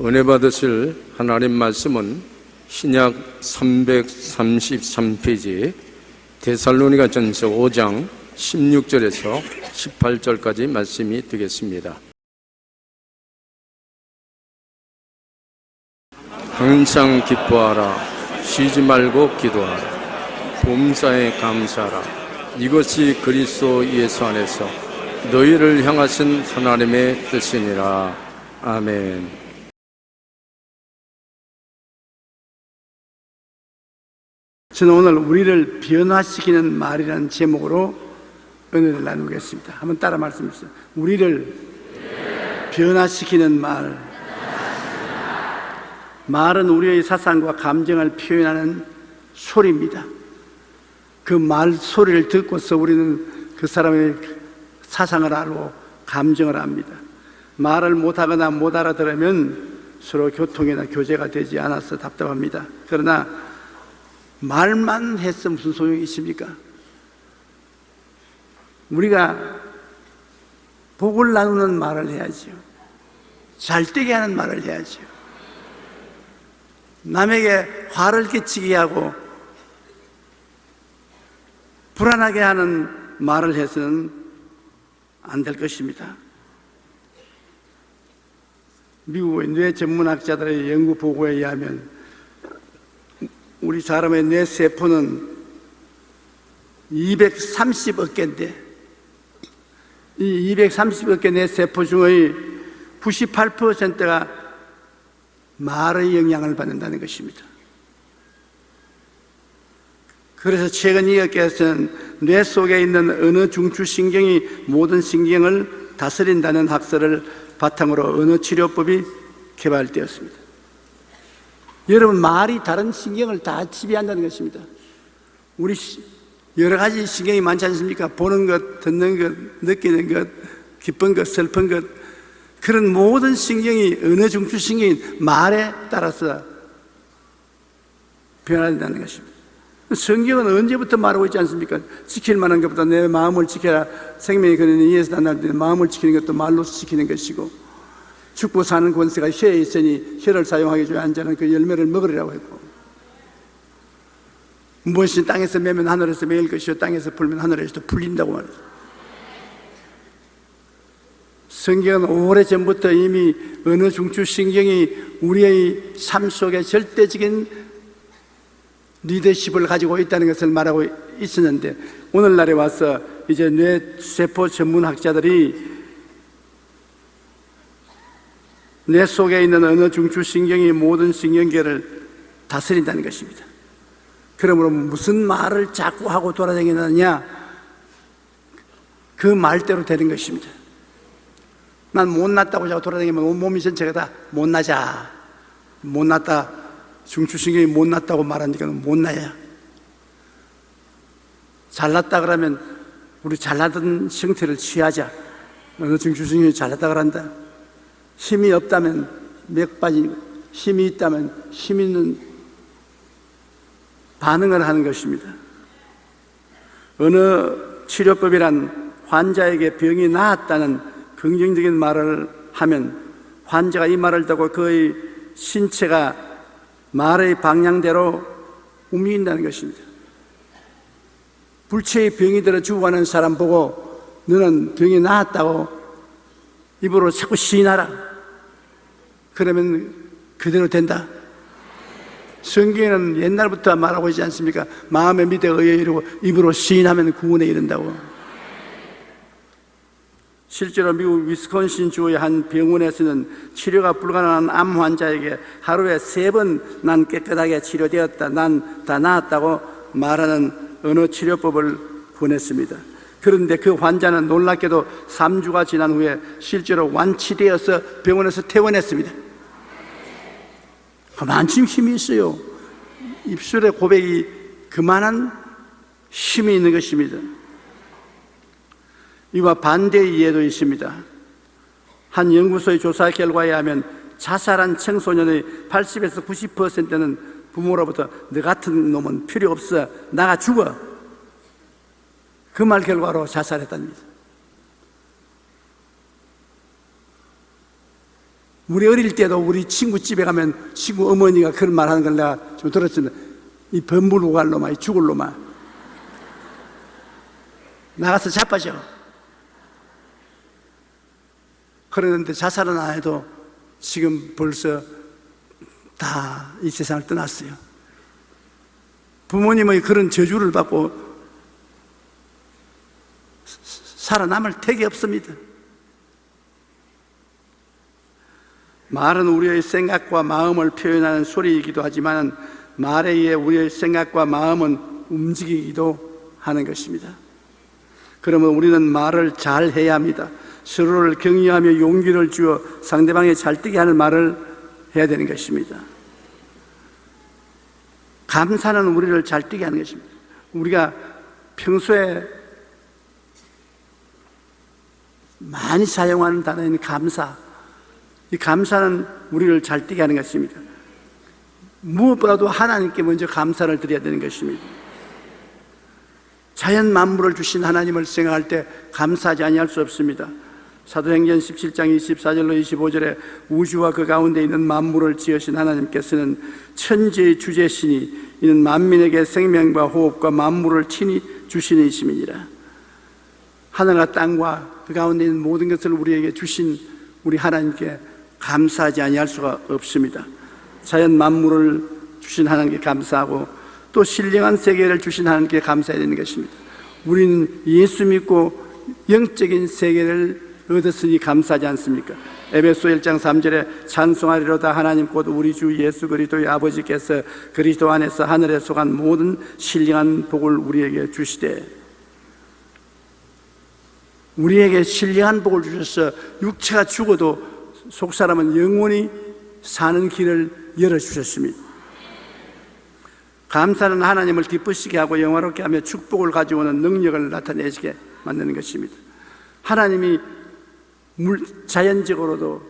은혜 받으실 하나님 말씀은 신약 333페이지 데살로니가전서 5장 16절에서 18절까지 말씀이 되겠습니다. 항상 기뻐하라. 쉬지 말고 기도하라. 범사에 감사하라. 이것이 그리스도 예수 안에서 너희를 향하신 하나님의 뜻이니라. 아멘. 저는 오늘 우리를 변화시키는 말이라는 제목으로 은혜를 나누겠습니다. 한번 따라 말씀해 주세요. 우리를 변화시키는 말. 말은 우리의 사상과 감정을 표현하는 소리입니다. 그 말 소리를 듣고서 우리는 그 사람의 사상을 알고 감정을 압니다. 말을 못하거나 못 알아들으면 서로 교통이나 교제가 되지 않아서 답답합니다. 그러나 말만 해서 무슨 소용이 있습니까? 우리가 복을 나누는 말을 해야죠. 잘되게 하는 말을 해야죠. 남에게 화를 끼치게 하고 불안하게 하는 말을 해서는 안 될 것입니다. 미국의 뇌 전문학자들의 연구 보고에 의하면 우리 사람의 뇌 세포는 230억 개인데 이 230억 개 뇌 세포 중의 98%가 말의 영향을 받는다는 것입니다. 그래서 최근 의학계에서는 뇌 속에 있는 언어 중추신경이 모든 신경을 다스린다는 학설을 바탕으로 언어 치료법이 개발되었습니다. 여러분, 말이 다른 신경을 다 지배한다는 것입니다. 우리 여러 가지 신경이 많지 않습니까? 보는 것, 듣는 것, 느끼는 것, 기쁜 것, 슬픈 것, 그런 모든 신경이 언어 중추신경이 말에 따라서 변화된다는 것입니다. 성경은 언제부터 말하고 있지 않습니까? 지킬 만한 것보다 내 마음을 지켜라. 생명이 그는 이에서 난날 때 마음을 지키는 것도 말로서 지키는 것이고, 죽고 사는 권세가 혀에 있으니 혀를 사용하기 전에 한 자는 그 열매를 먹으리라고 했고, 무엇이 땅에서 매면 하늘에서 매일 것이요 땅에서 풀면 하늘에서도 풀린다고 말했어요. 성경은 오래전부터 이미 언어 중추신경이 우리의 삶 속에 절대적인 리더십을 가지고 있다는 것을 말하고 있었는데, 오늘날에 와서 이제 뇌세포 전문학자들이 뇌 속에 있는 언어 중추신경이 모든 신경계를 다스린다는 것입니다. 그러므로 무슨 말을 자꾸 하고 돌아다니느냐, 그 말대로 되는 것입니다. 난 못났다고 자꾸 돌아다니면 몸이 전체가 다 못나자, 못났다, 중추신경이 못났다고 말하니까 못나야. 잘났다 그러면 우리 잘나던 형태를 취하자. 어느 중추신경이 잘났다 그런다. 힘이 없다면 맥 빠지고, 힘이 있다면 힘 있는 반응을 하는 것입니다. 어느 치료법이란 환자에게 병이 나았다는 긍정적인 말을 하면 환자가 이 말을 듣고 그의 신체가 말의 방향대로 움직인다는 것입니다. 불치의 병이 들어 죽어가는 사람 보고 너는 병이 나았다고 입으로 자꾸 시인하라. 그러면 그대로 된다. 성경에는 옛날부터 말하고 있지 않습니까? 마음의 밑에 의에 이르고 입으로 시인하면 구원에 이른다고. 실제로 미국 위스콘신 주의 한 병원에서는 치료가 불가능한 암 환자에게 하루에 3번 난 깨끗하게 치료되었다, 난 다 나았다고 말하는 언어 치료법을 권했습니다. 그런데 그 환자는 놀랍게도 3주가 지난 후에 실제로 완치되어서 병원에서 퇴원했습니다. 그만큼 힘이 있어요. 입술의 고백이 그만한 힘이 있는 것입니다. 이와 반대의 이해도 있습니다. 한 연구소의 조사 결과에 하면 자살한 청소년의 80에서 90%는 부모로부터 너 같은 놈은 필요 없어, 나가 죽어, 그 말 결과로 자살했답니다. 우리 어릴 때도 우리 친구 집에 가면 친구 어머니가 그런 말 하는 걸 내가 좀 들었습니다. 이 범불고 갈 놈아, 이 죽을 놈아. 나가서 자빠져. 그러는데 자살은 안 해도 지금 벌써 다 이 세상을 떠났어요. 부모님의 그런 저주를 받고 살아남을 택이 없습니다. 말은 우리의 생각과 마음을 표현하는 소리이기도 하지만 말에 의해 우리의 생각과 마음은 움직이기도 하는 것입니다. 그러면 우리는 말을 잘 해야 합니다. 서로를 격려하며 용기를 주어 상대방이 잘 뛰게 하는 말을 해야 되는 것입니다. 감사는 우리를 잘 뛰게 하는 것입니다. 우리가 평소에 많이 사용하는 단어인 감사, 이 감사는 우리를 잘 뛰게 하는 것입니다. 무엇보다도 하나님께 먼저 감사를 드려야 되는 것입니다. 자연 만물을 주신 하나님을 생각할 때 감사하지 아니할 수 없습니다. 사도행전 17장 24절로 25절에 우주와 그 가운데 있는 만물을 지으신 하나님께서는 천지의 주제시니 이는 만민에게 생명과 호흡과 만물을 친히 주시는 이심이니라. 하늘과 땅과 그 가운데 있는 모든 것을 우리에게 주신 우리 하나님께 감사하지 아니할 수가 없습니다. 자연 만물을 주신 하나님께 감사하고 또 신령한 세계를 주신 하나님께 감사해야 되는 것입니다. 우리는 예수 믿고 영적인 세계를 얻었으니 감사하지 않습니까? 에베소 1장 3절에 찬송하리로다 하나님 곧 우리 주 예수 그리스도의 아버지께서 그리스도 안에서 하늘에 속한 모든 신령한 복을 우리에게 주시되, 우리에게 신령한 복을 주셔서 육체가 죽어도 속사람은 영원히 사는 길을 열어주셨습니다. 감사는 하나님을 기쁘시게 하고 영화롭게 하며 축복을 가져오는 능력을 나타내시게 만드는 것입니다. 하나님이 자연적으로도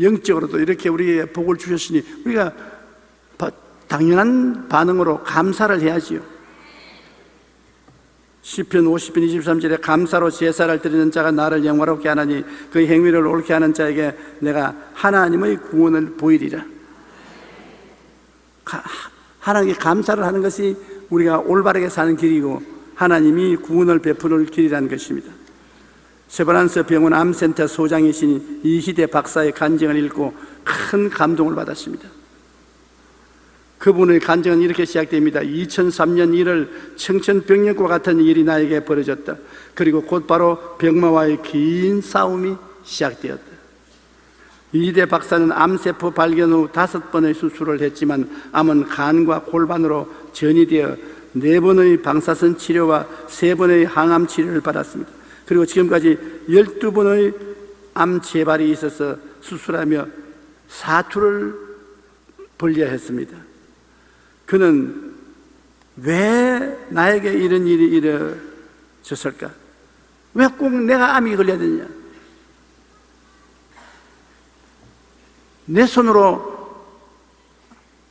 영적으로도 이렇게 우리에게 복을 주셨으니 우리가 당연한 반응으로 감사를 해야지요. 시편 50편 23절에 감사로 제사를 드리는 자가 나를 영화롭게 하나니 그 행위를 옳게 하는 자에게 내가 하나님의 구원을 보이리라. 하나님께 감사를 하는 것이 우리가 올바르게 사는 길이고 하나님이 구원을 베푸는 길이라는 것입니다. 세브란스 병원 암센터 소장이신 이희대 박사의 간증을 읽고 큰 감동을 받았습니다. 그분의 간증은 이렇게 시작됩니다. 2003년 1월 청천벽력과 같은 일이 나에게 벌어졌다. 그리고 곧바로 병마와의 긴 싸움이 시작되었다. 이희대 박사는 암세포 발견 후 5번의 수술을 했지만 암은 간과 골반으로 전이되어 4번의 방사선 치료와 3번의 항암 치료를 받았습니다. 그리고 지금까지 12번의 암 재발이 있어서 수술하며 사투를 벌려야 했습니다. 그는 왜 나에게 이런 일이 일어졌을까? 왜 꼭 내가 암이 걸려야 되냐? 내 손으로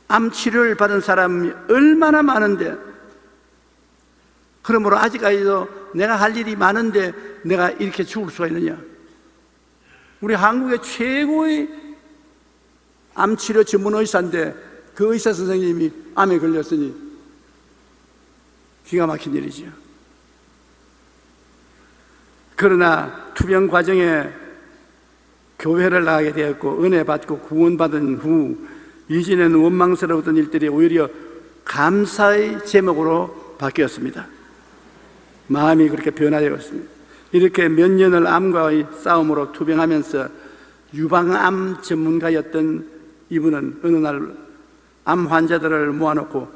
암 치료를 받은 사람이 얼마나 많은데, 그러므로 아직까지도 내가 할 일이 많은데 내가 이렇게 죽을 수가 있느냐? 우리 한국의 최고의 암치료 전문 의사인데 그 의사 선생님이 암에 걸렸으니 기가 막힌 일이죠. 그러나 투병 과정에 교회를 나가게 되었고 은혜 받고 구원받은 후 이전에는 원망스러웠던 일들이 오히려 감사의 제목으로 바뀌었습니다. 마음이 그렇게 변화되었습니다. 이렇게 몇 년을 암과의 싸움으로 투병하면서 유방암 전문가였던 이분은 어느 날 암 환자들을 모아놓고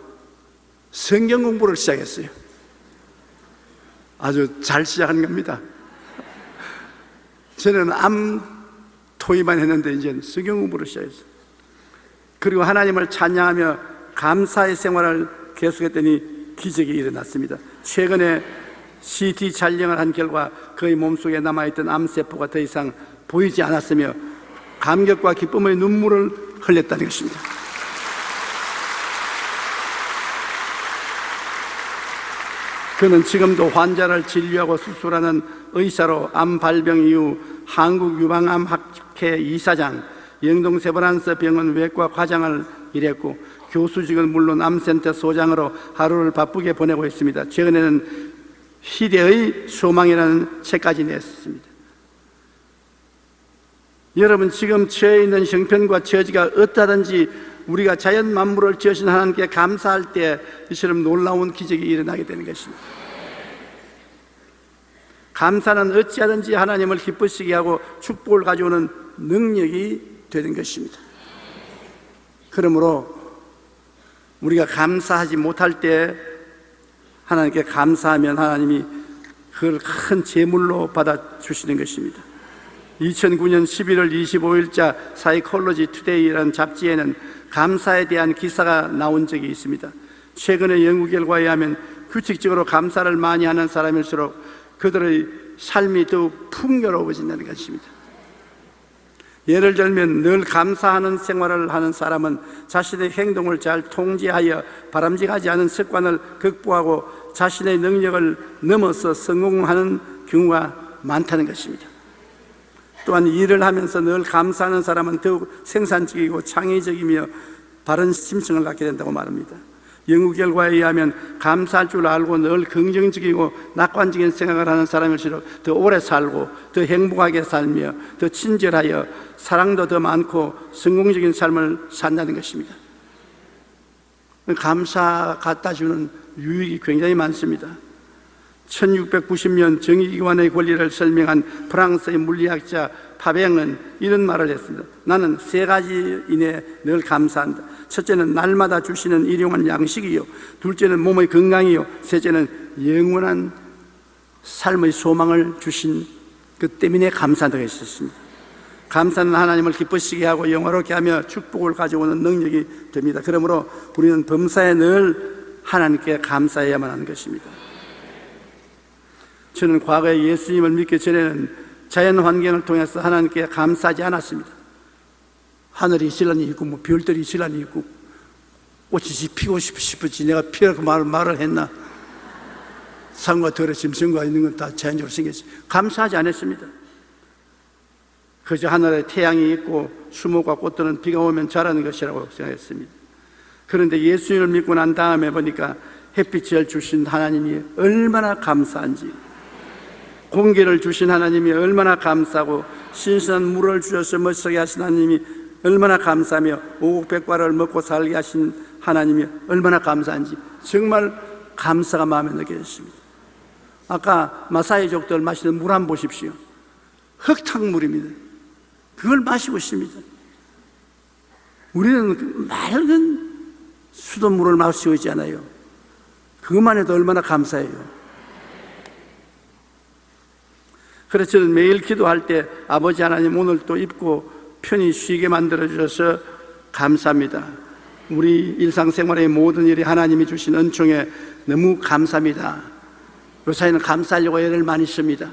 성경 공부를 시작했어요. 아주 잘 시작한 겁니다. 저는 암 토의만 했는데 이제 성경 공부를 시작했어요. 그리고 하나님을 찬양하며 감사의 생활을 계속했더니 기적이 일어났습니다. 최근에 CT 촬영을 한 결과 그의 몸속에 남아있던 암세포가 더 이상 보이지 않았으며 감격과 기쁨의 눈물을 흘렸다는 것입니다. 그는 지금도 환자를 진료하고 수술하는 의사로 암 발병 이후 한국유방암학회 이사장, 영동세브란스 병원 외과 과장을 일했고 교수직은 물론 암센터 소장으로 하루를 바쁘게 보내고 있습니다. 최근에는 희대의 소망이라는 책까지 냈습니다. 여러분, 지금 처해 있는 형편과 처지가 어떠하든지 우리가 자연 만물을 지으신 하나님께 감사할 때 이처럼 놀라운 기적이 일어나게 되는 것입니다. 감사는 어찌하든지 하나님을 기쁘시게 하고 축복을 가져오는 능력이 되는 것입니다. 그러므로 우리가 감사하지 못할 때 하나님께 감사하면 하나님이 그걸 큰 제물로 받아주시는 것입니다. 2009년 11월 25일자 사이콜로지 투데이라는 잡지에는 감사에 대한 기사가 나온 적이 있습니다. 최근의 연구 결과에 의하면 규칙적으로 감사를 많이 하는 사람일수록 그들의 삶이 더욱 풍요로워진다는 것입니다. 예를 들면 늘 감사하는 생활을 하는 사람은 자신의 행동을 잘 통제하여 바람직하지 않은 습관을 극복하고 자신의 능력을 넘어서 성공하는 경우가 많다는 것입니다. 또한 일을 하면서 늘 감사하는 사람은 더욱 생산적이고 창의적이며 바른 심성을 갖게 된다고 말합니다. 연구 결과에 의하면 감사할 줄 알고 늘 긍정적이고 낙관적인 생각을 하는 사람일수록 더 오래 살고 더 행복하게 살며 더 친절하여 사랑도 더 많고 성공적인 삶을 산다는 것입니다. 감사 갖다 주는 유익이 굉장히 많습니다. 1690년 정의기관의 권리를 설명한 프랑스의 물리학자 파뱅은 이런 말을 했습니다. 나는 세 가지 이내에 늘 감사한다. 첫째는 날마다 주시는 일용할 양식이요, 둘째는 몸의 건강이요, 셋째는 영원한 삶의 소망을 주신 그 때문에 감사한다고 했었습니다. 감사는 하나님을 기쁘시게 하고 영화롭게 하며 축복을 가져오는 능력이 됩니다. 그러므로 우리는 범사에 늘 하나님께 감사해야만 하는 것입니다. 저는 과거에 예수님을 믿기 전에는 자연 환경을 통해서 하나님께 감사하지 않았습니다. 하늘이 있으려니 있고 뭐 별들이 있으려니 있고 꽃이 피고 싶었지 내가 피라고 말을 했나? 산과 들에 짐승과 있는 건 다 자연적으로 생겼지. 감사하지 않았습니다. 그저 하늘에 태양이 있고 수목과 꽃들은 비가 오면 자라는 것이라고 생각했습니다. 그런데 예수님을 믿고 난 다음에 보니까 햇빛을 주신 하나님이 얼마나 감사한지, 공기를 주신 하나님이 얼마나 감사하고, 신선한 물을 주셔서 멋지게 하신 하나님이 얼마나 감사하며, 오곡백과를 먹고 살게 하신 하나님이 얼마나 감사한지 정말 감사가 마음에 느껴졌습니다. 아까 마사이족들 마시는 물 한번 보십시오. 흙탕물입니다. 그걸 마시고 있습니다. 우리는 맑은 수돗물을 마시고 있지 않아요. 그것만 해도 얼마나 감사해요. 그래서 저는 매일 기도할 때 아버지 하나님 오늘 또 입고 편히 쉬게 만들어주셔서 감사합니다. 우리 일상생활의 모든 일이 하나님이 주신 은총에 너무 감사합니다. 요사이는 감사하려고 애를 많이 씁니다.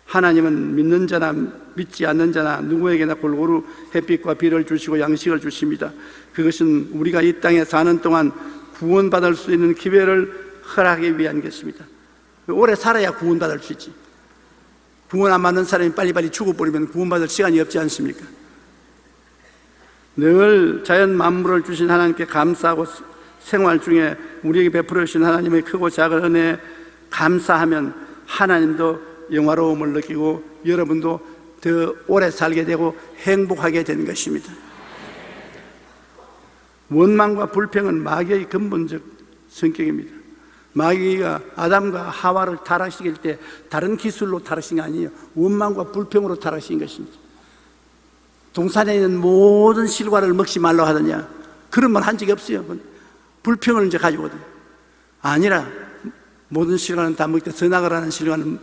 하나님은 믿는 자나 믿지 않는 자나 누구에게나 골고루 햇빛과 비를 주시고 양식을 주십니다. 그것은 우리가 이 땅에 사는 동안 구원받을 수 있는 기회를 허락하기 위한 것입니다. 오래 살아야 구원받을 수 있지. 구원 안 받는 사람이 빨리빨리 죽어버리면 구원받을 시간이 없지 않습니까? 늘 자연 만물을 주신 하나님께 감사하고 생활 중에 우리에게 베풀어 주신 하나님의 크고 작은 은혜에 감사하면 하나님도 영화로움을 느끼고 여러분도 더 오래 살게 되고 행복하게 되는 것입니다. 원망과 불평은 마귀의 근본적 성격입니다. 마귀가 아담과 하와를 타락시킬 때 다른 기술로 타락시킨 게 아니에요. 원망과 불평으로 타락시킨 것입니다. 동산에 있는 모든 실과를 먹지 말라고 하더냐, 그런 말 한 적이 없어요. 불평을 이제 가지고거든요. 아니라 모든 실과는 다 먹되 선악을 실과는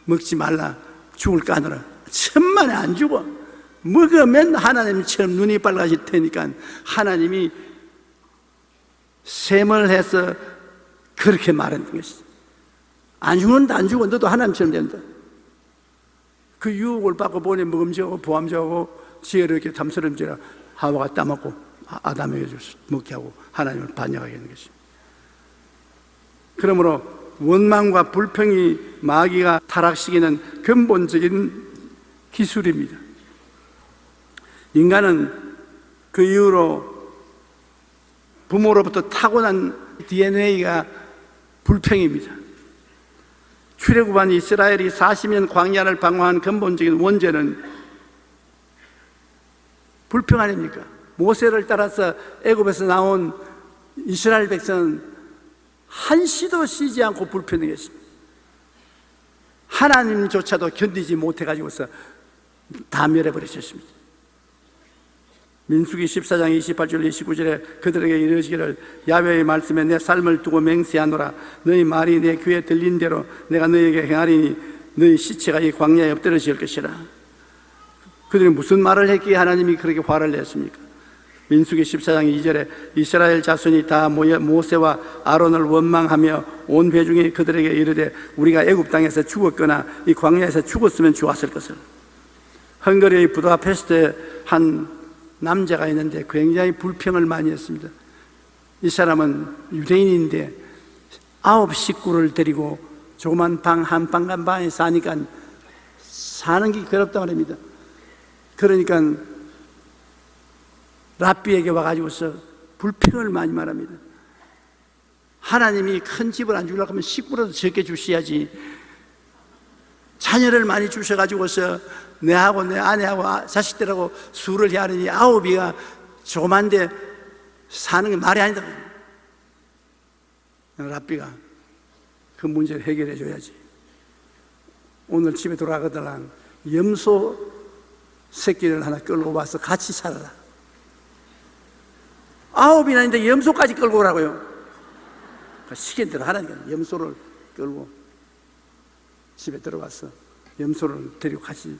먹지 말라, 죽을 까느라. 천만에 안 죽어. 먹으면 하나님처럼 눈이 빨개질 테니까 하나님이 셈을 해서 그렇게 말하는 것이지. 안 죽는다, 안 죽어. 너도 하나님처럼 된다. 그 유혹을 받고 보니 먹음직하고 보암직하고 지혜롭게 탐스럽지라 하와가 따먹고 아담에게 먹게 하고 하나님을 반역하게 하는 것입니다. 그러므로 원망과 불평이 마귀가 타락시키는 근본적인 기술입니다. 인간은 그 이후로 부모로부터 타고난 DNA가 불평입니다. 출애굽한 이스라엘이 40년 광야를 방황한 근본적인 원죄는 불평 아닙니까? 모세를 따라서 애굽에서 나온 이스라엘 백성은 한시도 쉬지 않고 불평했습니다. 하나님조차도 견디지 못해가지고서 다 멸해버리셨습니다. 민수기 14장 28절 29절에 그들에게 이르시기를 야훼의 말씀에 내 삶을 두고 맹세하노라. 너희 말이 내 귀에 들린 대로 내가 너희에게 행하리니 너희 시체가 이 광야에 엎드러질 것이라. 그들이 무슨 말을 했기에 하나님이 그렇게 화를 냈습니까? 민수기 14장 2절에 이스라엘 자손이 다 모여 모세와 아론을 원망하며 온 회중이 그들에게 이르되 우리가 애굽 땅에서 죽었거나 이 광야에서 죽었으면 좋았을 것을. 헝가리의 부다페스트에 한 남자가 있는데 굉장히 불평을 많이 했습니다. 이 사람은 유대인인데 9 식구를 데리고 조그만 방 한 방에 사니까 사는 게 괴롭다 말입니다. 그러니까 랍비에게 와가지고서 불평을 많이 말합니다. 하나님이 큰 집을 안 주려고 하면 식구라도 적게 주셔야지, 자녀를 많이 주셔가지고서 내하고 내 아내하고 자식들하고 수를 해야 하느니 9이가 조그만데 사는 게 말이 아니다. 랍비가 그 문제를 해결해 줘야지. 오늘 집에 돌아가더란 염소 새끼를 하나 끌고 와서 같이 살아라. 9이나 있는데 염소까지 끌고 오라고요. 시킨 대로 하라니까. 염소를 끌고 집에 들어가서 염소를 데리고 같이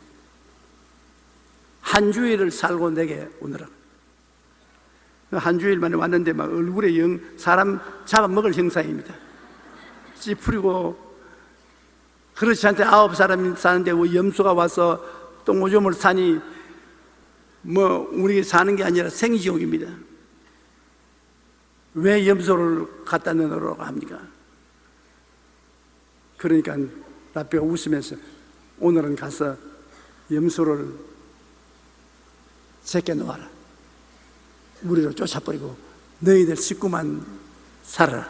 한 주일을 살고 내게 오느라. 한 주일 만에 왔는데 막 얼굴에 사람 잡아먹을 형상입니다. 찌푸리고. 그렇지 않대 9사람이 사는데 염소가 와서 똥오줌을 사니 뭐 우리 사는 게 아니라 생지옥입니다. 왜 염소를 갖다 넣으라고 합니까? 그러니까 랍비가 웃으면서 오늘은 가서 염소를 제껴 놓아라. 우리를 쫓아버리고 너희들 식구만 살아라.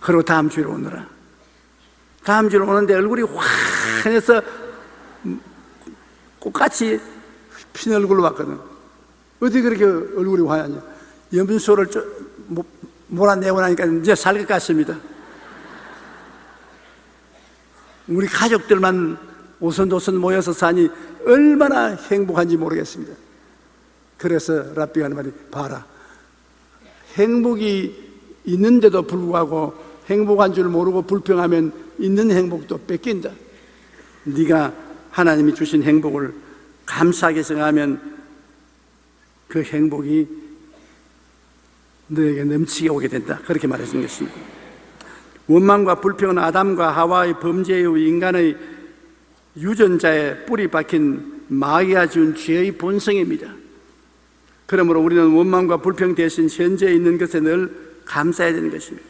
그리고 다음 주에 오너라. 다음 주에 오는데 얼굴이 환해서 꽃같이 핀 얼굴로 왔거든. 어디 그렇게 얼굴이 환하냐? 염소를 몰아내고 나니까 이제 살 것 같습니다. 우리 가족들만 오손도손 모여서 사니 얼마나 행복한지 모르겠습니다. 그래서 랍비가 하는 말이, 봐라, 행복이 있는데도 불구하고 행복한 줄 모르고 불평하면 있는 행복도 뺏긴다. 네가 하나님이 주신 행복을 감사하게 생각하면 그 행복이 너에게 넘치게 오게 된다. 그렇게 말해준 것입니다. 원망과 불평은 아담과 하와의 범죄 이후 인간의 유전자에 뿌리 박힌 마귀가 준 죄의 본성입니다. 그러므로 우리는 원망과 불평 대신 현재에 있는 것에 늘 감사해야 되는 것입니다.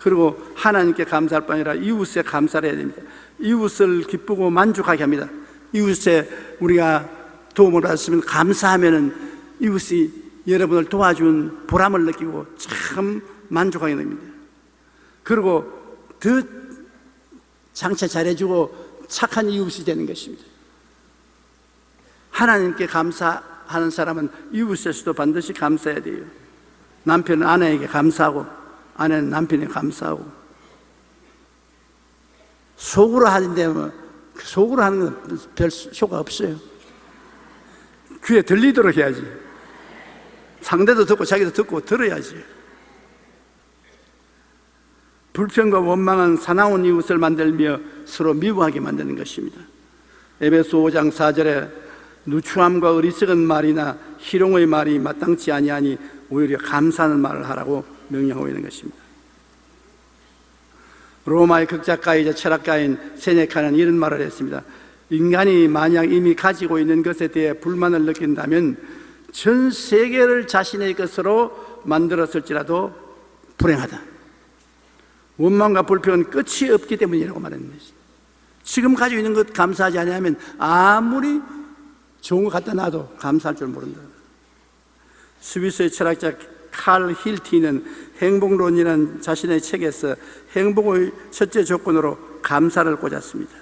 그리고 하나님께 감사할 뿐 아니라 이웃에 감사를 해야 됩니다. 이웃을 기쁘고 만족하게 합니다. 이웃에 우리가 도움을 받았으면 감사하면은 이웃이 여러분을 도와준 보람을 느끼고 참 만족하게 됩니다. 그리고 더 장차 잘해주고 착한 이웃이 되는 것입니다. 하나님께 감사하는 사람은 이웃에서도 반드시 감사해야 돼요. 남편은 아내에게 감사하고 아내는 남편에게 감사하고. 속으로 하는데 뭐 속으로 하는 건 별 효과 없어요. 귀에 들리도록 해야지. 상대도 듣고 자기도 듣고 들어야지. 불평과 원망은 사나운 이웃을 만들며 서로 미워하게 만드는 것입니다. 에베소 5장 4절에 누추함과 어리석은 말이나 희롱의 말이 마땅치 아니하니 오히려 감사하는 말을 하라고 명령하고 있는 것입니다. 로마의 극작가이자 철학가인 세네카는 이런 말을 했습니다. 인간이 만약 이미 가지고 있는 것에 대해 불만을 느낀다면 전 세계를 자신의 것으로 만들었을지라도 불행하다. 원망과 불평은 끝이 없기 때문이라고 말했는 것입니다. 지금 가지고 있는 것 감사하지 않으면 아무리 좋은 거 갖다 놔도 감사할 줄 모른다. 스위스의 철학자 칼 힐티는 행복론이라는 자신의 책에서 행복의 첫째 조건으로 감사를 꽂았습니다.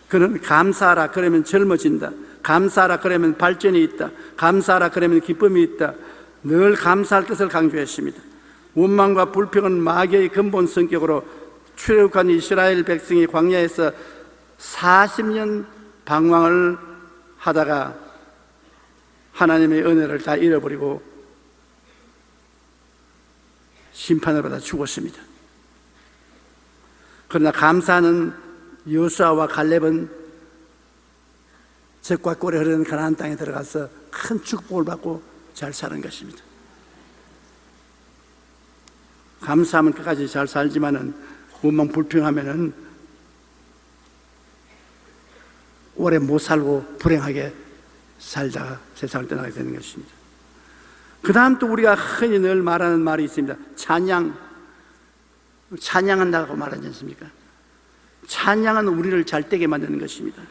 그는 감사하라 그러면 젊어진다, 감사하라 그러면 발전이 있다, 감사하라 그러면 기쁨이 있다, 늘 감사할 것을 강조했습니다. 원망과 불평은 마귀의 근본 성격으로 출애굽한 이스라엘 백성이 광야에서 40년 방황을 하다가 하나님의 은혜를 다 잃어버리고 심판을 받아 죽었습니다. 그러나 감사하는 여호수아와 갈렙은 젖과 꿀이 흐르는 가나안 땅에 들어가서 큰 축복을 받고 잘 사는 것입니다. 감사하면 끝까지 잘 살지만은 원망 불평하면은 오래 못 살고 불행하게 살다가 세상을 떠나게 되는 것입니다. 그 다음 또 우리가 흔히 늘 말하는 말이 있습니다. 찬양한다고 말하지 않습니까? 찬양은 우리를 잘되게 만드는 것입니다.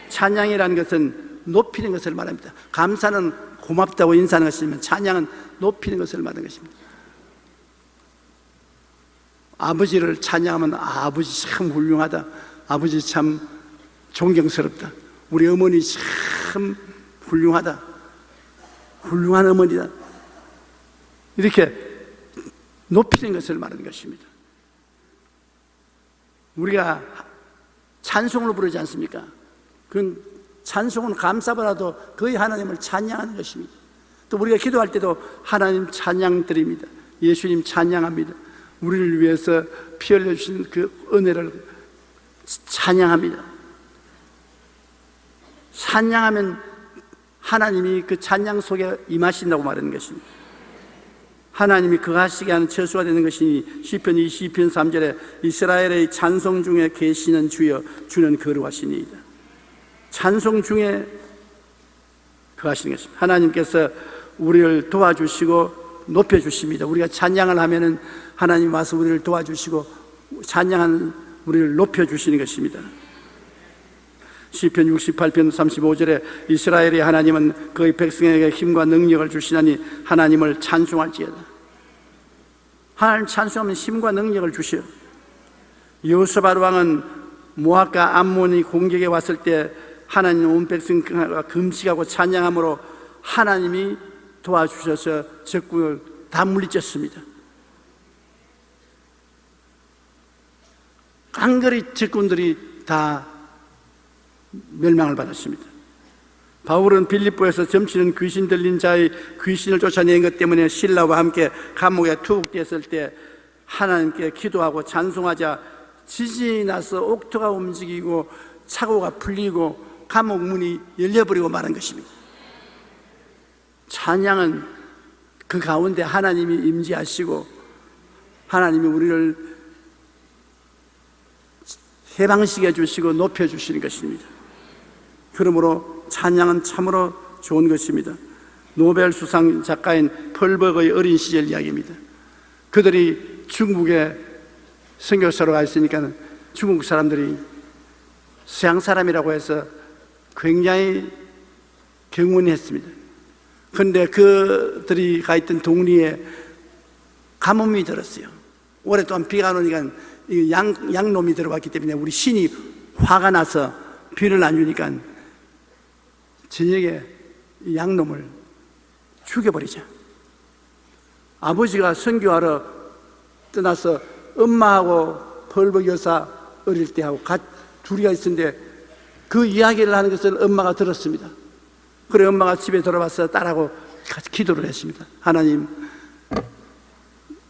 찬양이라는 것은 높이는 것을 말합니다. 감사는 고맙다고 인사하는 것이지만 찬양은 높이는 것을 말하는 것입니다. 아버지를 찬양하면 아버지 참 훌륭하다, 아버지 참 존경스럽다, 우리 어머니 참 훌륭하다, 훌륭한 어머니다, 이렇게 높이는 것을 말하는 것입니다. 우리가 찬송을 부르지 않습니까? 그건 찬송은 감사보다도 거의 하나님을 찬양하는 것입니다. 또 우리가 기도할 때도 하나님 찬양 드립니다. 예수님 찬양합니다. 우리를 위해서 피 흘려주신 그 은혜를 찬양합니다. 찬양하면 하나님이 그 찬양 속에 임하신다고 말하는 것입니다. 하나님이 거하시게 하는 처소가 되는 것이니 시편 22편 3절에 이스라엘의 찬송 중에 계시는 주여 주는 거룩하시니이다. 찬송 중에 거하시는 것입니다. 하나님께서 우리를 도와주시고 높여주십니다. 우리가 찬양을 하면은 하나님 와서 우리를 도와주시고 찬양한 우리를 높여주시는 것입니다. 시편 68편 35절에 이스라엘의 하나님은 그의 백성에게 힘과 능력을 주시나니 하나님을 찬송할지어다. 하나님 찬송하면 힘과 능력을 주셔요. 여호사밧 왕은 모압과 암몬이 공격에 왔을 때 하나님 온 백성과 금식하고 찬양함으로 하나님이 도와주셔서 적군을 다 물리쳤습니다. 깡그리 적군들이 다 멸망을 받았습니다. 바울은 빌립보에서 점치는 귀신 들린 자의 귀신을 쫓아낸 것 때문에 신라와 함께 감옥에 투옥되었을 때 하나님께 기도하고 찬송하자 지진이 나서 옥토가 움직이고 차고가 풀리고 감옥 문이 열려버리고 말한 것입니다. 찬양은 그 가운데 하나님이 임재하시고 하나님이 우리를 해방시켜 주시고 높여 주시는 것입니다. 그러므로 찬양은 참으로 좋은 것입니다. 노벨 수상 작가인 펄버그의 어린 시절 이야기입니다. 그들이 중국에 선교사로 가 있으니까 중국 사람들이 서양 사람이라고 해서 굉장히 경문했습니다. 그런데 그들이 가 있던 동리에 가뭄이 들었어요. 오랫동안 비가 안 오니까 양놈이 들어왔기 때문에 우리 신이 화가 나서 비를 안 주니까 저녁에 양놈을 죽여버리자. 아버지가 선교하러 떠나서 엄마하고 펄버그 여사 어릴 때 하고 둘이가 있었는데 그 이야기를 하는 것을 엄마가 들었습니다. 그래 엄마가 집에 돌아와서 딸하고 같이 기도를 했습니다. 하나님,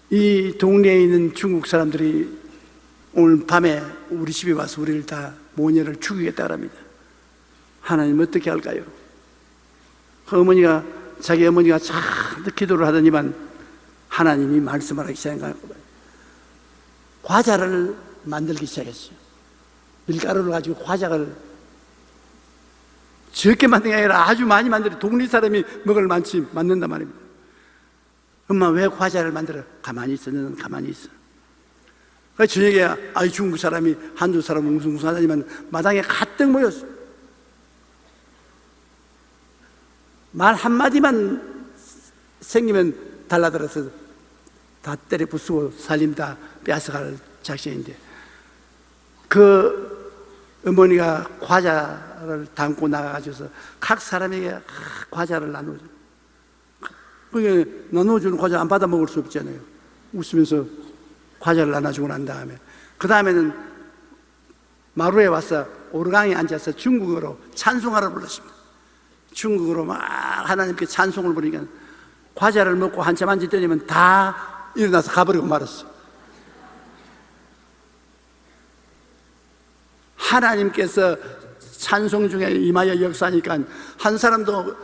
이 동네에 있는 중국 사람들이 오늘 밤에 우리 집에 와서 우리를 다 모녀를 죽이겠다 합니다. 하나님 어떻게 할까요? 자기 어머니가 잔뜩 기도를 하더니만 하나님이 말씀을 하기 시작한 거예요. 과자를 만들기 시작했어요. 밀가루를 가지고 과자를 적게 만든 게 아니라 아주 많이 만들어 동네 사람이 먹을 만치 만든단 말입니다. 엄마 왜 과자를 만들어? 가만히 있어. 너는 가만히 있어. 그 저녁에 중국 사람이 한두 사람 웅숭웅숭하다니만 마당에 가득 모였어. 말 한마디만 생기면 달라들어서 다 때려 부수고 살림 다 빼앗아갈 작전인데, 그 어머니가 과자를 담고 나가가지고서 각 사람에게 과자를 나눠줘. 그게 나눠주는 과자 안 받아 먹을 수 없잖아요. 웃으면서 과자를 나눠주고 난 다음에, 그 다음에는 마루에 와서 오르강에 앉아서 중국어로 찬송하라 불렀습니다. 중국어로 막 하나님께 찬송을 부르니까 과자를 먹고 한참 앉았더니만 다 일어나서 가버리고 말았어. 하나님께서 찬송 중에 임하여 역사하니까 한 사람도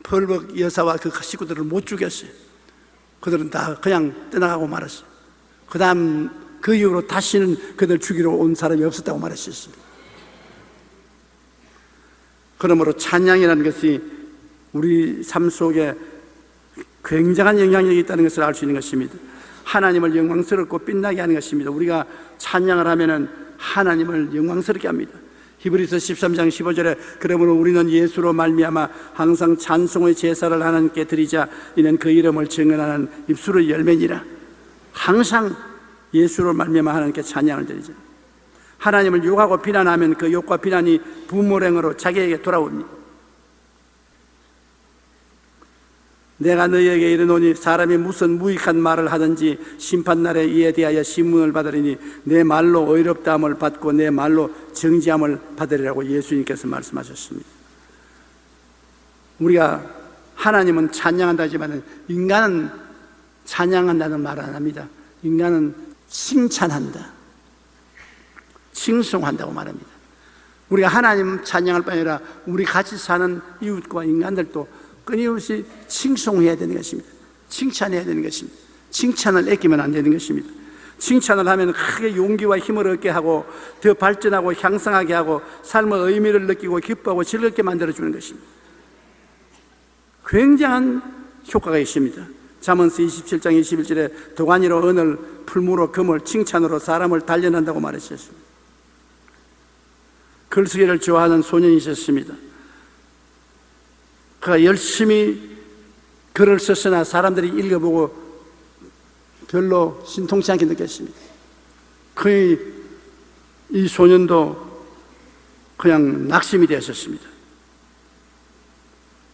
벌벅 여사와 그 식구들을 못 죽였어요. 그들은 다 그냥 떠나가고 말았어요. 그 다음 그 이후로 다시는 그들 죽이러 온 사람이 없었다고 말했습니다. 그러므로 찬양이라는 것이 우리 삶 속에 굉장한 영향력이 있다는 것을 알 수 있는 것입니다. 하나님을 영광스럽고 빛나게 하는 것입니다. 우리가 찬양을 하면은 하나님을 영광스럽게 합니다. 히브리서 13장 15절에 그러므로 우리는 예수로 말미암아 항상 찬송의 제사를 하나님께 드리자. 이는 그 이름을 증언하는 입술의 열매니라. 항상 예수로 말미암아 하나님께 찬양을 드리자. 하나님을 욕하고 비난하면 그 욕과 비난이 부모랭으로 자기에게 돌아옵니다. 내가 너희에게 이르노니 사람이 무슨 무익한 말을 하든지 심판날에 이에 대하여 신문을 받으리니 내 말로 의롭다함을 받고 내 말로 정지함을 받으리라고 예수님께서 말씀하셨습니다. 우리가 하나님은 찬양한다 하지만 인간은 찬양한다는 말 안 합니다. 인간은 칭찬한다, 칭송한다고 말합니다. 우리가 하나님 찬양할 뿐 아니라 우리 같이 사는 이웃과 인간들도 끊임없이 칭송해야 되는 것입니다. 칭찬해야 되는 것입니다. 칭찬을 아끼면 안 되는 것입니다. 칭찬을 하면 크게 용기와 힘을 얻게 하고 더 발전하고 향상하게 하고 삶의 의미를 느끼고 기뻐하고 즐겁게 만들어주는 것입니다. 굉장한 효과가 있습니다. 잠언서 27장 21절에 도가니로 은을, 풀무로 금을, 칭찬으로 사람을 단련한다고 말했습니다. 글쓰기를 좋아하는 소년이 있었습니다. 그가 열심히 글을 썼으나 사람들이 읽어보고 별로 신통치 않게 느꼈습니다. 이 소년도 그냥 낙심이 되었습니다.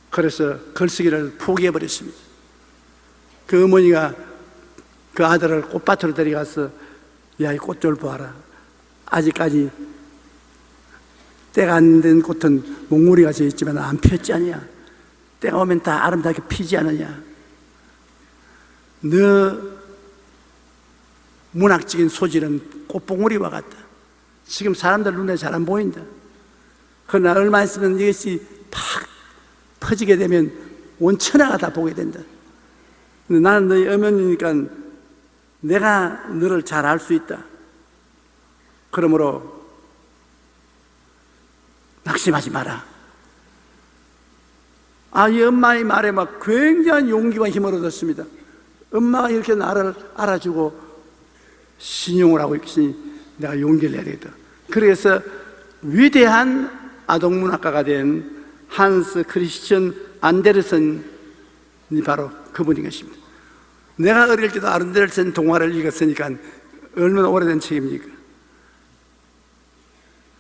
그래서 글쓰기를 포기해버렸습니다. 그 어머니가 그 아들을 꽃밭으로 데려가서 야, 이 꽃 좀 봐라. 아직까지 때가 안 된 꽃은 몽우리가 져 있지만 안 폈지 않냐. 때가 오면 다 아름답게 피지 않느냐. 너 문학적인 소질은 꽃봉오리와 같다. 지금 사람들 눈에 잘 안 보인다. 그러나 얼마 있으면 이것이 팍 퍼지게 되면 온 천하가 다 보게 된다. 근데 나는 너희 어머니니까 내가 너를 잘 알 수 있다. 그러므로 낙심하지 마라. 이 엄마의 말에 막 굉장한 용기와 힘을 얻었습니다. 엄마가 이렇게 나를 알아주고 신용을 하고 있으니 내가 용기를 내야 되겠다. 그래서 위대한 아동문학가가 된 한스 크리스천 안데르센이 바로 그분인 것입니다. 내가 어릴 때도 안데르센 동화를 읽었으니까 얼마나 오래된 책입니까?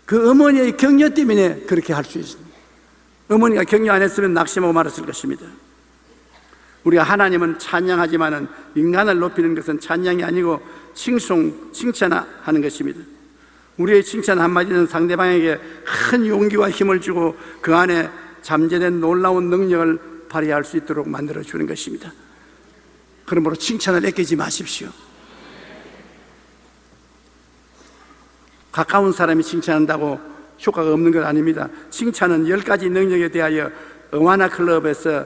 그 어머니의 격려 때문에 그렇게 할 수 있습니다. 어머니가 격려 안 했으면 낙심하고 말았을 것입니다. 우리가 하나님은 찬양하지만은 인간을 높이는 것은 찬양이 아니고 칭찬하는 것입니다. 우리의 칭찬 한마디는 상대방에게 큰 용기와 힘을 주고 그 안에 잠재된 놀라운 능력을 발휘할 수 있도록 만들어주는 것입니다. 그러므로 칭찬을 아끼지 마십시오. 가까운 사람이 칭찬한다고 효과가 없는 것 아닙니다. 칭찬은 10가지 능력에 대하여 어와나 클럽에서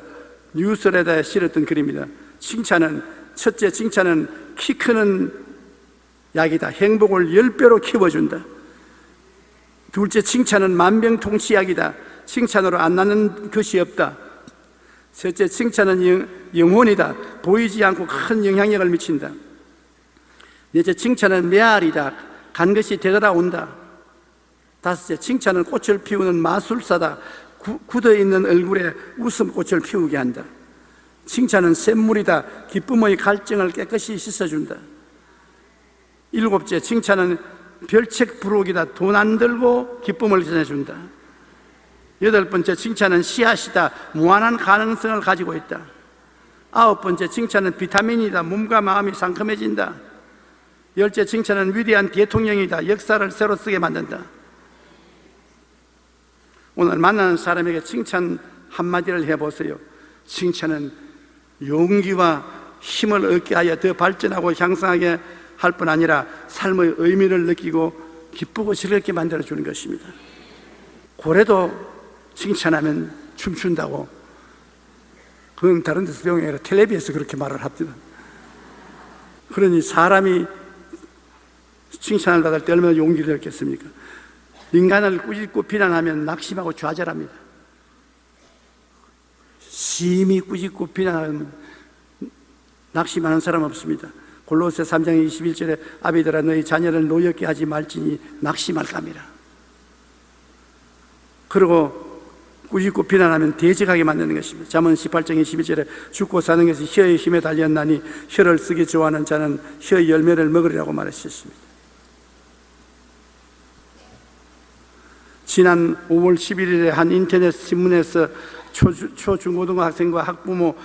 뉴스레터에 실었던 글입니다. 첫째, 칭찬은 키 크는 약이다. 행복을 10배로 키워준다. 둘째, 칭찬은 만병통치약이다. 칭찬으로 안 나는 것이 없다. 셋째, 칭찬은 영혼이다. 보이지 않고 큰 영향력을 미친다. 넷째, 칭찬은 메아리다. 간 것이 되돌아온다. 다섯째, 칭찬은 꽃을 피우는 마술사다. 굳어있는 얼굴에 웃음꽃을 피우게 한다. 칭찬은 샘물이다. 기쁨의 갈증을 깨끗이 씻어준다. 일곱째, 칭찬은 별책 부록이다. 돈 안 들고 기쁨을 전해준다. 여덟 번째, 칭찬은 씨앗이다. 무한한 가능성을 가지고 있다. 아홉 번째, 칭찬은 비타민이다. 몸과 마음이 상큼해진다. 열째, 칭찬은 위대한 대통령이다. 역사를 새로 쓰게 만든다. 오늘 만나는 사람에게 칭찬 한마디를 해보세요. 칭찬은 용기와 힘을 얻게 하여 더 발전하고 향상하게 할 뿐 아니라 삶의 의미를 느끼고 기쁘고 즐겁게 만들어주는 것입니다. 고래도 칭찬하면 춤춘다고, 그건 다른 데서 배운 게 아니라 텔레비에서 그렇게 말을 합니다. 그러니 사람이 칭찬을 받을 때 얼마나 용기를 얻겠습니까? 인간을 꾸짖고 비난하면 낙심하고 좌절합니다. 심히 꾸짖고 비난하면 낙심하는 사람 없습니다. 골로새 3장 21절에 아비들아 너희 자녀를 노엽게 하지 말지니 낙심할까미라. 그리고 꾸짖고 비난하면 대적하게 만드는 것입니다. 잠언 18장 21절에 죽고 사는 것이 혀의 힘에 달렸나니 혀를 쓰기 좋아하는 자는 혀의 열매를 먹으리라고 말하셨습니다. 지난 5월 11일에 한 인터넷 신문에서 초중고등부 학생과 학부모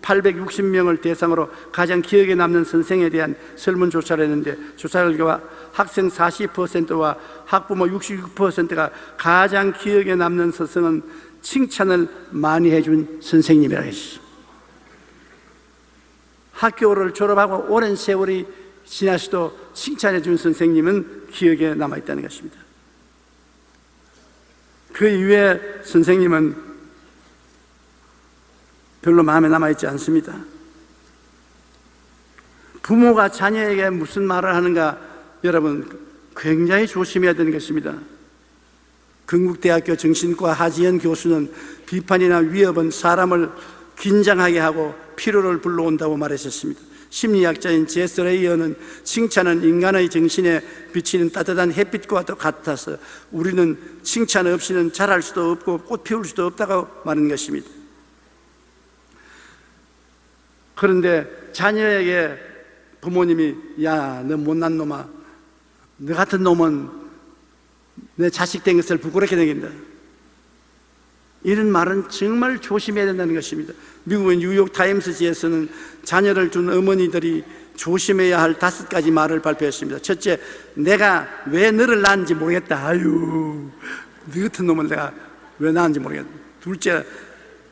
860명을 대상으로 가장 기억에 남는 선생에 대한 설문조사를 했는데, 조사 결과 학생 40%와 학부모 66%가 가장 기억에 남는 선생은 칭찬을 많이 해준 선생님이라고 했습니다. 학교를 졸업하고 오랜 세월이 지나서도 칭찬해 준 선생님은 기억에 남아있다는 것입니다. 그 이후에 선생님은 별로 마음에 남아있지 않습니다. 부모가 자녀에게 무슨 말을 하는가, 여러분 굉장히 조심해야 되는 것입니다. 건국대학교 정신과 하지연 교수는 비판이나 위협은 사람을 긴장하게 하고 피로를 불러온다고 말하셨습니다. 심리학자인 제스 레이어는 칭찬은 인간의 정신에 비치는 따뜻한 햇빛과 같아서 우리는 칭찬 없이는 자랄 수도 없고 꽃 피울 수도 없다고 말하는 것입니다. 그런데 자녀에게 부모님이 야, 너 못난 놈아, 너 같은 놈은 내 자식 된 것을 부끄럽게 생긴다, 이런 말은 정말 조심해야 된다는 것입니다. 미국의 뉴욕타임스지에서는 자녀를 둔 어머니들이 조심해야 할 5가지 말을 발표했습니다. 첫째, 내가 왜 너를 낳았는지 모르겠다. 아유, 너 같은 놈을 내가 왜 낳았는지 모르겠다. 둘째,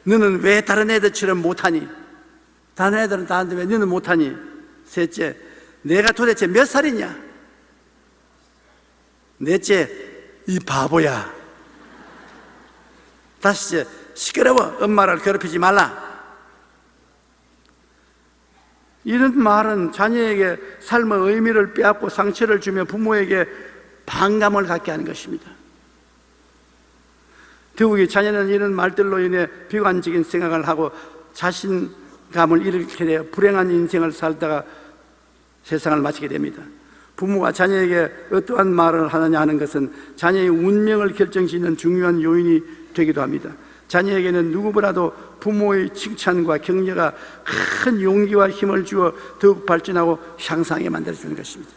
너는 왜 다른 애들처럼 못하니? 다른 애들은 다 하는데 왜 너는 못하니? 셋째, 내가 도대체 몇 살이냐? 넷째, 이 바보야. 다섯째, 시끄러워. 엄마를 괴롭히지 말라. 이런 말은 자녀에게 삶의 의미를 빼앗고 상처를 주며 부모에게 반감을 갖게 하는 것입니다. 더욱이 자녀는 이런 말들로 인해 비관적인 생각을 하고 자신감을 잃게 되어 불행한 인생을 살다가 세상을 마치게 됩니다. 부모가 자녀에게 어떠한 말을 하느냐 하는 것은 자녀의 운명을 결정짓는 중요한 요인이 되기도 합니다. 자녀에게는 누구보다도 부모의 칭찬과 격려가 큰 용기와 힘을 주어 더욱 발전하고 향상하게 만들어주는 것입니다.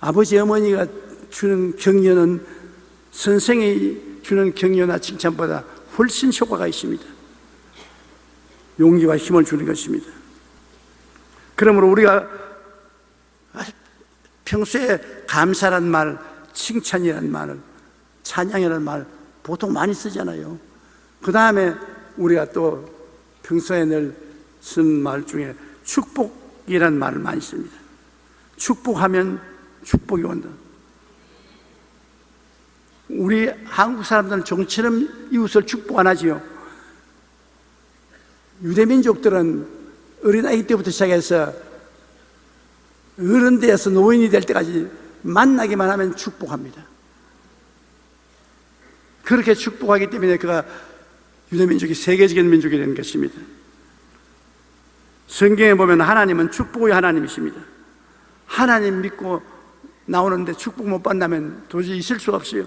아버지 어머니가 주는 격려는 선생이 주는 격려나 칭찬보다 훨씬 효과가 있습니다. 용기와 힘을 주는 것입니다. 그러므로 우리가 평소에 감사란 말, 칭찬이란 말을, 찬양이라는 말 보통 많이 쓰잖아요. 그 다음에 우리가 또 평소에 늘 쓴 말 중에 축복이란 말을 많이 씁니다. 축복하면 축복이 온다. 우리 한국 사람들은 종처럼 이웃을 축복 안 하지요. 유대민족들은 어린아이 때부터 시작해서 어른 되어서 노인이 될 때까지 만나기만 하면 축복합니다. 그렇게 축복하기 때문에 그가 유대민족이 세계적인 민족이 된 것입니다. 성경에 보면 하나님은 축복의 하나님이십니다. 하나님 믿고 나오는데 축복 못 받는다면 도저히 있을 수가 없어요.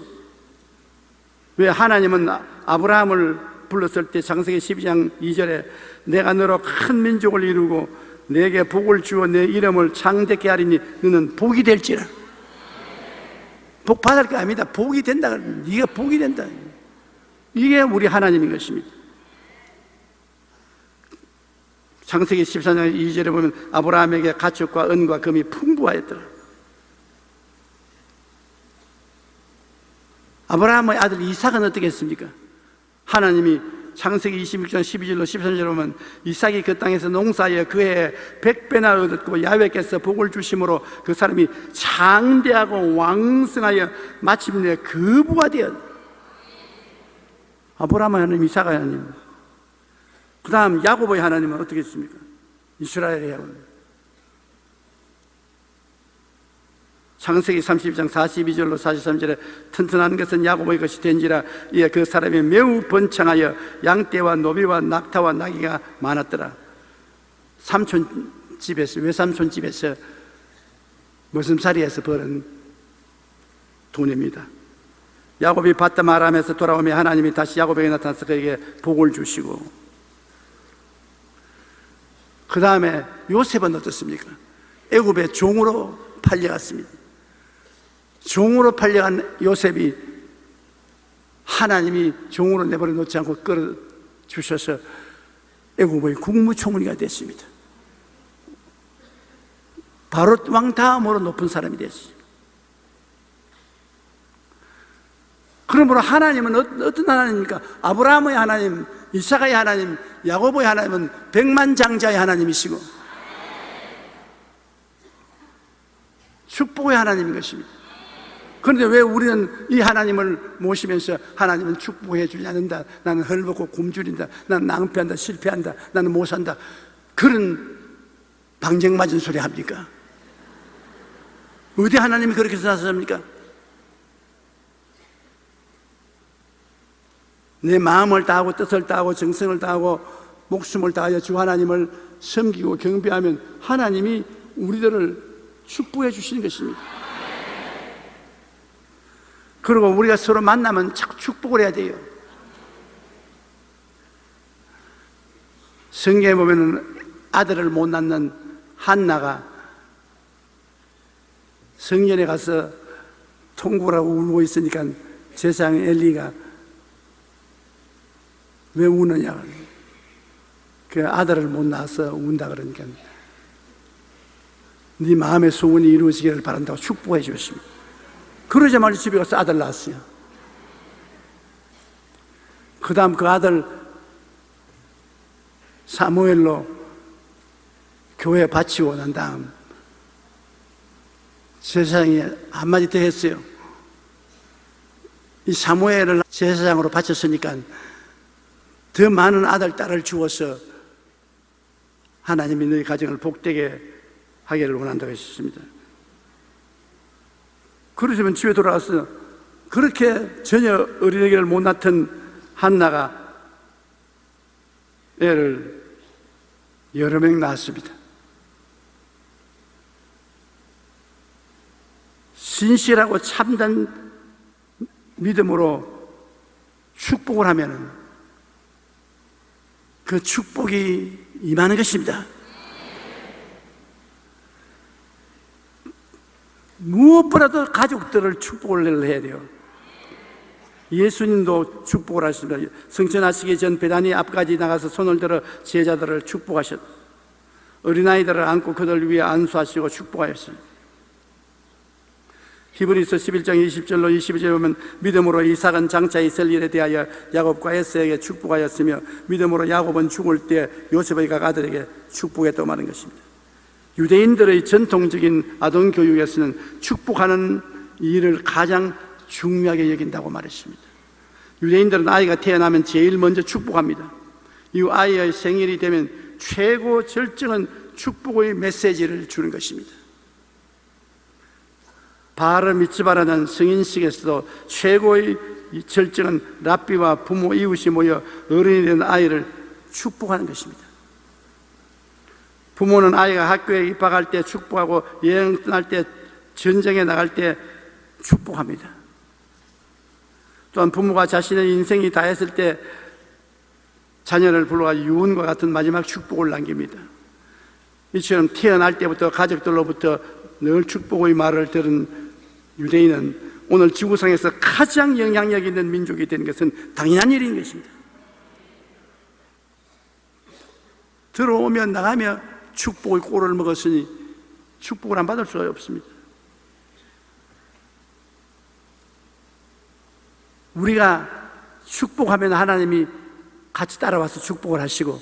왜? 하나님은 아브라함을 불렀을 때 창세기 12장 2절에 내가 너로 큰 민족을 이루고 내게 복을 주어 내 이름을 창대케 하리니 너는 복이 될지라. 복 받을 거 아닙니다. 복이 된다. 네가 복이 된다. 이게 우리 하나님인 것입니다. 창세기 14장 2절에 보면 아브라함에게 가축과 은과 금이 풍부하였더라. 아브라함의 아들 이삭은 어떻게 했습니까? 하나님이 창세기 26장 12절로 13절에 보면 이삭이 그 땅에서 농사하여 그 해에 100배나 얻었고 야훼께서 복을 주심으로 그 사람이 장대하고 왕성하여 마침내 거부가 되었다. 아브라함의 하나님, 이삭의 하나님. 그 다음 야곱의 하나님은 어떻게 했습니까? 이스라엘의 하나님. 창세기 30장 42절로 43절에 튼튼한 것은 야곱의 것이 된지라 이에 그 사람이 매우 번창하여 양떼와 노비와 낙타와 나귀가 많았더라. 삼촌집에서, 외삼촌집에서 머슴살이에서 벌은 돈입니다. 야곱이 바담 아람에서 돌아오며 하나님이 다시 야곱에게 나타나서 그에게 복을 주시고, 그 다음에 요셉은 어떻습니까? 애굽의 종으로 팔려갔습니다. 종으로 팔려간 요셉이 하나님이 종으로 내버려 놓지 않고 끌어주셔서 애굽의 국무총리가 됐습니다. 바로 왕 다음으로 높은 사람이 됐습니다. 그러므로 하나님은 어떤 하나님입니까? 아브라함의 하나님, 이삭의 하나님, 야곱의 하나님은 백만장자의 하나님이시고 축복의 하나님인 것입니다. 그런데 왜 우리는 이 하나님을 모시면서 하나님은 축복해 주지 않는다, 나는 헐벗고 굶주린다, 나는 낭패한다, 실패한다, 나는 못 산다, 그런 방정맞은 소리 합니까? 어디 하나님이 그렇게 사십니까? 내 마음을 다하고 뜻을 다하고 정성을 다하고 목숨을 다하여 주 하나님을 섬기고 경배하면 하나님이 우리들을 축복해 주시는 것입니다. 그리고 우리가 서로 만나면 자꾸 축복을 해야 돼요. 성경에 보면 아들을 못 낳는 한나가 성전에 가서 통곡을 하고 울고 있으니까 제사장 엘리가 왜 우느냐, 그 아들을 못 낳아서 운다 그러니까 네 마음의 소원이 이루어지기를 바란다고 축복해 주었습니다. 그러자마자 집에 가서 아들 낳았어요. 그 다음 그 아들 사무엘로 교회에 바치고 난 다음 제사장이 한마디 더 했어요. 이 사무엘을 제사장으로 바쳤으니까 더 많은 아들, 딸을 주어서 하나님이 너희 가정을 복되게 하기를 원한다고 했습니다. 그러시면 집에 돌아와서 그렇게 전혀 어린애기를 못 낳던 한나가 애를 여러 명 낳았습니다. 신실하고 참된 믿음으로 축복을 하면은 그 축복이 임하는 것입니다. 무엇보다도 가족들을 축복을 해야 돼요. 예수님도 축복을 하십니다. 성천하시기 전 베다니 앞까지 나가서 손을 들어 제자들을 축복하셨다. 어린아이들을 안고 그들 위에 안수하시고 축복하였습니다. 히브리서 11장 20절로 22절에 보면 믿음으로 이삭은 장차 있을 일에 대하여 야곱과 에서에게 축복하였으며 믿음으로 야곱은 죽을 때 요셉의 각 아들에게 축복했다고 말하는 것입니다. 유대인들의 전통적인 아동교육에서는 축복하는 일을 가장 중요하게 여긴다고 말했습니다. 유대인들은 아이가 태어나면 제일 먼저 축복합니다. 이 아이의 생일이 되면 최고 절정은 축복의 메시지를 주는 것입니다. 바르 미츠바라는 성인식에서도 최고의 이 절정은 랍비와 부모 이웃이 모여 어른이 된 아이를 축복하는 것입니다. 부모는 아이가 학교에 입학할 때 축복하고 여행 떠날 때, 전쟁에 나갈 때 축복합니다. 또한 부모가 자신의 인생이 다 했을 때 자녀를 불러가 유언과 같은 마지막 축복을 남깁니다. 이처럼 태어날 때부터 가족들로부터 늘 축복의 말을 들은 유대인은 오늘 지구상에서 가장 영향력 있는 민족이 된 것은 당연한 일인 것입니다. 들어오며 나가며 축복의 꼴을 먹었으니 축복을 안 받을 수가 없습니다. 우리가 축복하면 하나님이 같이 따라와서 축복을 하시고,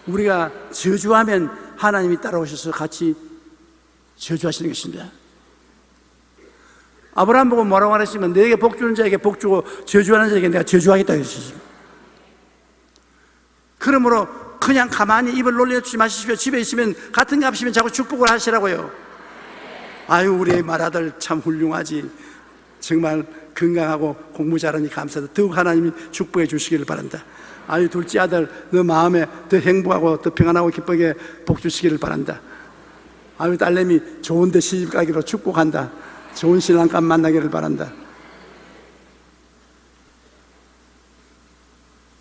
우리가 저주하면 하나님이 따라오셔서 같이 저주하시는 것입니다. 아브라함 보고 뭐라고 하셨으면, 너에게 복 주는 자에게 복 주고 저주하는 자에게 내가 저주하겠다 했습니다. 그러므로 그냥 가만히 입을 놀려주지 마시십시오. 집에 있으면 같은 값이면 자꾸 축복을 하시라고요. 아유, 우리 맏아들 참 훌륭하지. 정말 건강하고 공부 잘하니 감사하다. 더욱 하나님이 축복해 주시기를 바란다. 아유, 둘째 아들 너 마음에 더 행복하고 더 평안하고 기쁘게 복 주시기를 바란다. 아유, 딸내미 좋은 데 시집 가기로 축복한다. 좋은 신랑감 만나기를 바란다.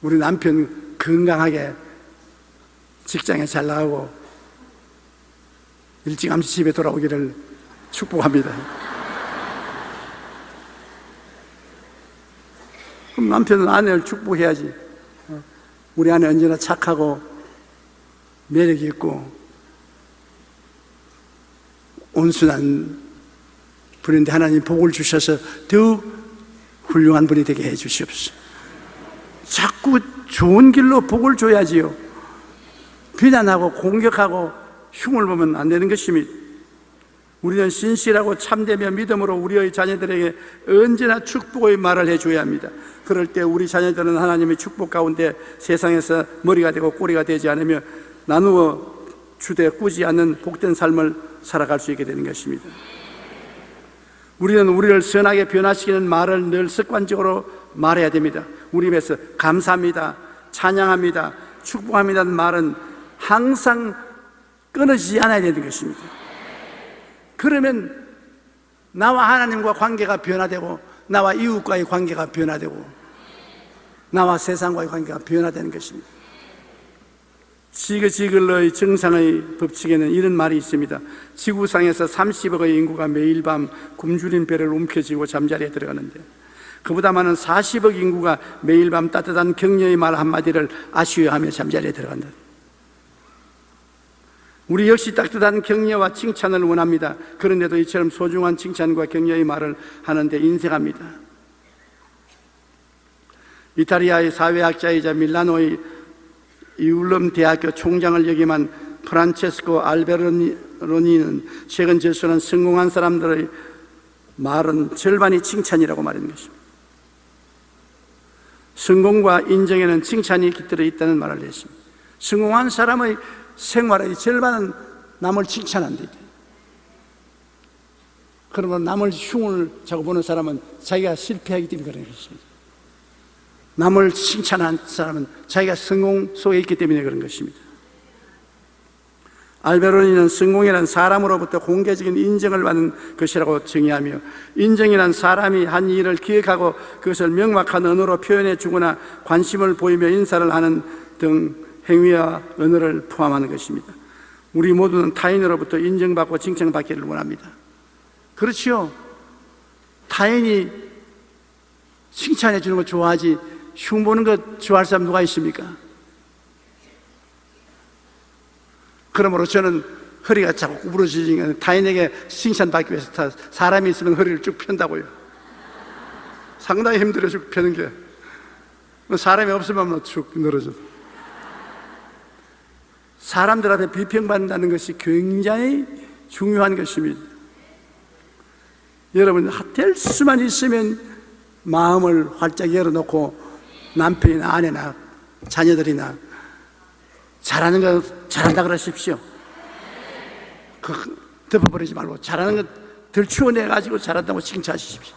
우리 남편 건강하게 직장에 잘 나가고 일찌감치 집에 돌아오기를 축복합니다. 그럼 남편은 아내를 축복해야지. 우리 아내 언제나 착하고 매력이 있고 온순한 분인데 하나님 복을 주셔서 더욱 훌륭한 분이 되게 해 주시옵소서. 자꾸 좋은 길로 복을 줘야지요. 비난하고 공격하고 흉을 보면 안 되는 것입니다. 우리는 신실하고 참되며 믿음으로 우리의 자녀들에게 언제나 축복의 말을 해줘야 합니다. 그럴 때 우리 자녀들은 하나님의 축복 가운데 세상에서 머리가 되고 꼬리가 되지 않으며 나누어 주되 꾸지 않는 복된 삶을 살아갈 수 있게 되는 것입니다. 우리는 우리를 선하게 변화시키는 말을 늘 습관적으로 말해야 됩니다. 우리 입에서 감사합니다, 찬양합니다, 축복합니다는 말은 항상 끊어지지 않아야 되는 것입니다. 그러면 나와 하나님과 관계가 변화되고, 나와 이웃과의 관계가 변화되고, 나와 세상과의 관계가 변화되는 것입니다. 지그지글러의 정상의 법칙에는 이런 말이 있습니다. 지구상에서 30억의 인구가 매일 밤 굶주린 배를 움켜쥐고 잠자리에 들어가는데, 그보다 많은 40억 인구가 매일 밤 따뜻한 격려의 말 한마디를 아쉬워하며 잠자리에 들어간다. 우리 역시 따뜻한 격려와 칭찬을 원합니다. 그런데도 이처럼 소중한 칭찬과 격려의 말을 하는데 인색합니다. 이탈리아의 사회학자이자 밀라노의 이울럼 대학교 총장을 역임한 프란체스코 알베로니는 최근 저술한 성공한 사람들의 말은 절반이 칭찬이라고 말하는 것입니다. 성공과 인정에는 칭찬이 깃들어 있다는 말을 했습니다. 성공한 사람의 생활의 절반은 남을 칭찬한다. 그러면 남을 흉을 자고 보는 사람은 자기가 실패하기 때문에 그런 것입니다. 남을 칭찬한 사람은 자기가 성공 속에 있기 때문에 그런 것입니다. 알베로니는 성공이란 사람으로부터 공개적인 인정을 받는 것이라고 정의하며, 인정이란 사람이 한 일을 기억하고 그것을 명확한 언어로 표현해 주거나 관심을 보이며 인사를 하는 등 행위와 언어를 포함하는 것입니다. 우리 모두는 타인으로부터 인정받고 칭찬받기를 원합니다. 그렇지요. 타인이 칭찬해 주는 거 좋아하지 흉 보는 거 좋아할 사람 누가 있습니까? 그러므로 저는 허리가 자꾸 구부러지니까 타인에게 칭찬받기 위해서 사람이 있으면 허리를 쭉 편다고요. 상당히 힘들어요, 쭉 펴는 게. 사람이 없으면 쭉 늘어져. 사람들 앞에 비평받는다는 것이 굉장히 중요한 것입니다. 여러분, 될 수만 있으면 마음을 활짝 열어놓고 남편이나 아내나 자녀들이나 잘하는 거 잘한다 그러십시오. 덮어버리지 말고 잘하는 거 덜 추워내가지고 잘한다고 칭찬하십시오.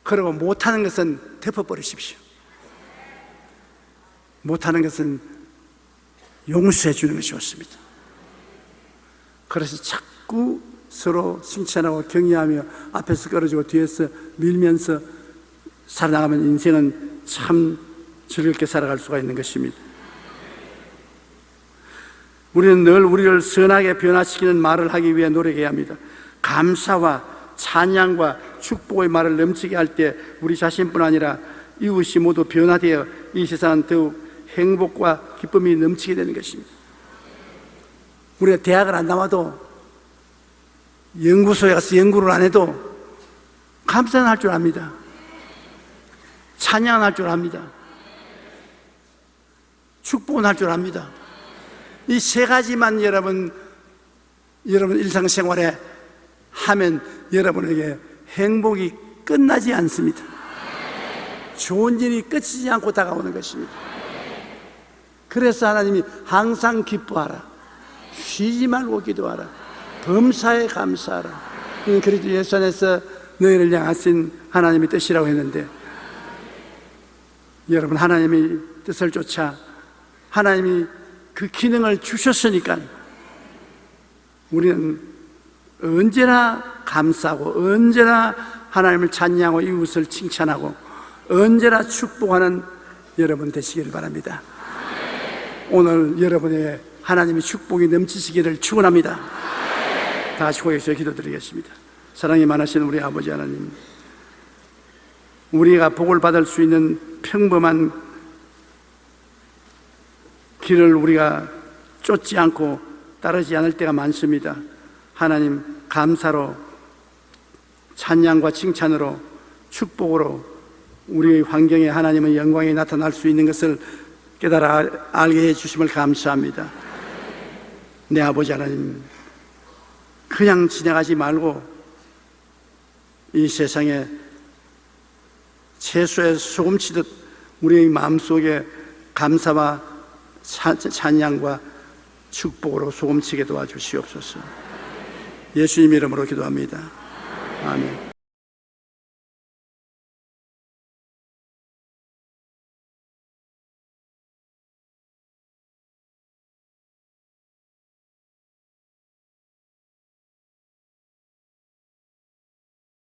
그리고 못하는 것은 덮어버리십시오. 못하는 것은 용서해 주는 것이 좋습니다. 그래서 자꾸 서로 칭찬하고 격려하며 앞에서 끌어주고 뒤에서 밀면서 살아나가면 인생은 참 즐겁게 살아갈 수가 있는 것입니다. 우리는 늘 우리를 선하게 변화시키는 말을 하기 위해 노력해야 합니다. 감사와 찬양과 축복의 말을 넘치게 할 때 우리 자신뿐 아니라 이웃이 모두 변화되어 이 세상은 더욱 행복과 기쁨이 넘치게 되는 것입니다. 우리가 대학을 안 나와도 연구소에 가서 연구를 안 해도 감사는 할 줄 압니다. 찬양은 할 줄 압니다. 축복은 할 줄 압니다. 이 세 가지만 여러분 일상생활에 하면 여러분에게 행복이 끝나지 않습니다. 좋은 일이 끝이지 않고 다가오는 것입니다. 그래서 하나님이 항상 기뻐하라, 쉬지 말고 기도하라, 범사에 감사하라. 그리스도 예수 안에서 너희를 향하신 하나님의 뜻이라고 했는데, 여러분 하나님의 뜻을 쫓아 하나님이 그 기능을 주셨으니까 우리는 언제나 감사하고 언제나 하나님을 찬양하고 이웃을 칭찬하고 언제나 축복하는 여러분 되시기를 바랍니다. 오늘 여러분의 하나님의 축복이 넘치시기를 축원합니다. 다 같이 고개에서 기도드리겠습니다. 사랑이 많으신 우리 아버지 하나님, 우리가 복을 받을 수 있는 평범한 길을 우리가 쫓지 않고 따르지 않을 때가 많습니다. 하나님, 감사로, 찬양과 칭찬으로, 축복으로 우리의 환경에 하나님의 영광이 나타날 수 있는 것을 깨달아 알게 해주심을 감사합니다. 내 아버지 하나님, 그냥 지나가지 말고 이 세상에 채소에 소금 치듯 우리의 마음속에 감사와 찬양과 축복으로 소금치게 도와주시옵소서. 예수님 이름으로 기도합니다. 아멘.